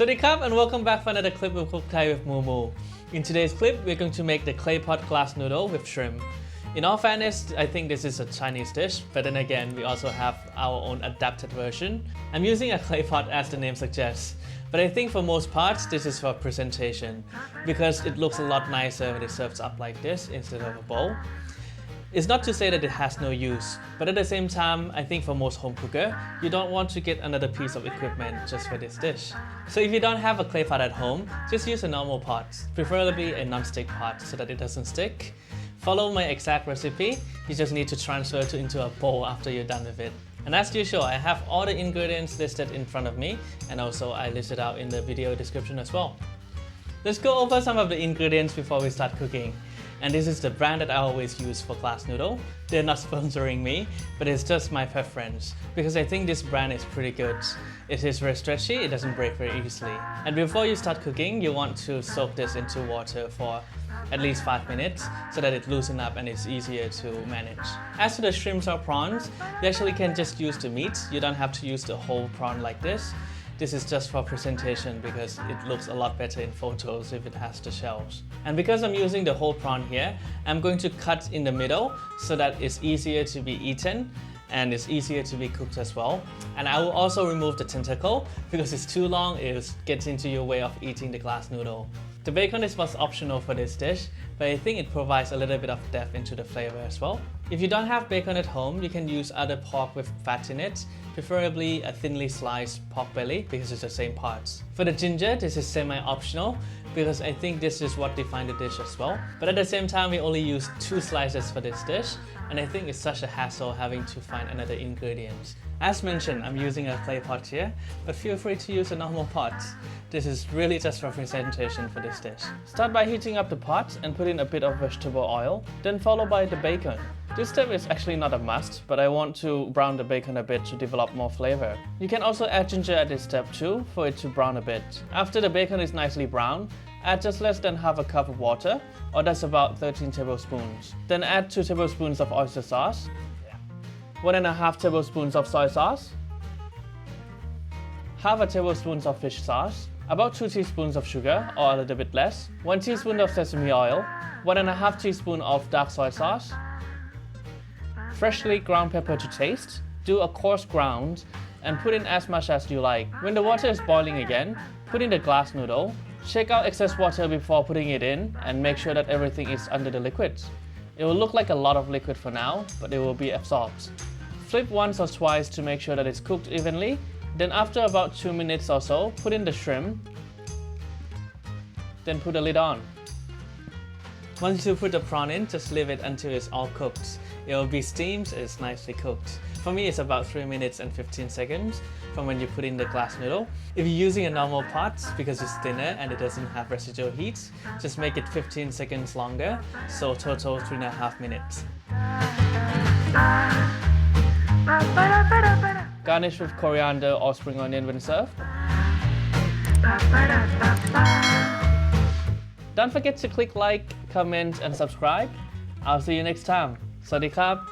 Sawasdee krab and welcome back for another clip of Cook Thai with Mumu. In today's clip, we're going to make the clay pot glass noodle with shrimp. In all fairness, I think this is a Chinese dish, but then again, we also have our own adapted version. I'm using a clay pot as the name suggests, but I think for most parts, this is for presentation, because it looks a lot nicer when it serves up like this instead of a bowl. It's not to say that it has no use, but at the same time, I think for most home cooker, you don't want to get another piece of equipment just for this dish. So if you don't have a clay pot at home, just use a normal pot, preferably a non-stick pot so that it doesn't stick. Follow my exact recipe, you just need to transfer it into a bowl after you're done with it. And as usual, I have all the ingredients listed in front of me, and also I listed out in the video description as well. Let's go over some of the ingredients before we start cooking. And this is the brand that I always use for glass noodle. They're not sponsoring me, but it's just my preference because I think this brand is pretty good. It is very stretchy, it doesn't break very easily. And before you start cooking, you want to soak this into water for at least 5 minutes so that it loosens up and it's easier to manage. As for the shrimps or prawns, you actually can just use the meat. You don't have to use the whole prawn like this. This is just for presentation because it looks a lot better in photos if it has the shells. And because I'm using the whole prawn here, I'm going to cut in the middle so that it's easier to be eaten and it's easier to be cooked as well. And I will also remove the tentacle because it's too long, it gets into your way of eating the glass noodle. The bacon is what's optional for this dish, but I think it provides a little bit of depth into the flavor as well. If you don't have bacon at home, you can use other pork with fat in it, preferably a thinly sliced pork belly because it's the same parts. For the ginger, this is semi-optional because I think this is what defines the dish as well. But at the same time, we only use 2 slices for this dish, and I think it's such a hassle having to find another ingredient. As mentioned, I'm using a clay pot here, but feel free to use a normal pot. This is really just for presentation for this dish. Start by heating up the pot and put in a bit of vegetable oil, then followed by the bacon. This step is actually not a must, but I want to brown the bacon a bit to develop more flavor. You can also add ginger at this step too, for it to brown a bit. After the bacon is nicely browned, add just less than half a cup of water, or that's about 13 tablespoons. Then add 2 tablespoons of oyster sauce, 1.5 tablespoons of soy sauce, half a tablespoon of fish sauce, about 2 teaspoons of sugar or a little bit less, 1 teaspoon of sesame oil, 1.5 teaspoon of dark soy sauce, freshly ground pepper to taste, do a coarse ground, and put in as much as you like. When the water is boiling again, put in the glass noodle, shake out excess water before putting it in, and make sure that everything is under the liquid. It will look like a lot of liquid for now, but it will be absorbed. Flip once or twice to make sure that it's cooked evenly. Then after about 2 minutes or so, put in the shrimp, then put the lid on. Once you put the prawn in, just leave it until it's all cooked. It will be steamed, it's nicely cooked. For me, it's about 3 minutes and 15 seconds from when you put in the glass noodle. If you're using a normal pot, because it's thinner and it doesn't have residual heat, just make it 15 seconds longer, so total 3.5 minutes. Garnish with coriander or spring onion when served. Don't forget to click like, comment and subscribe. I'll see you next time. Sawasdee krab.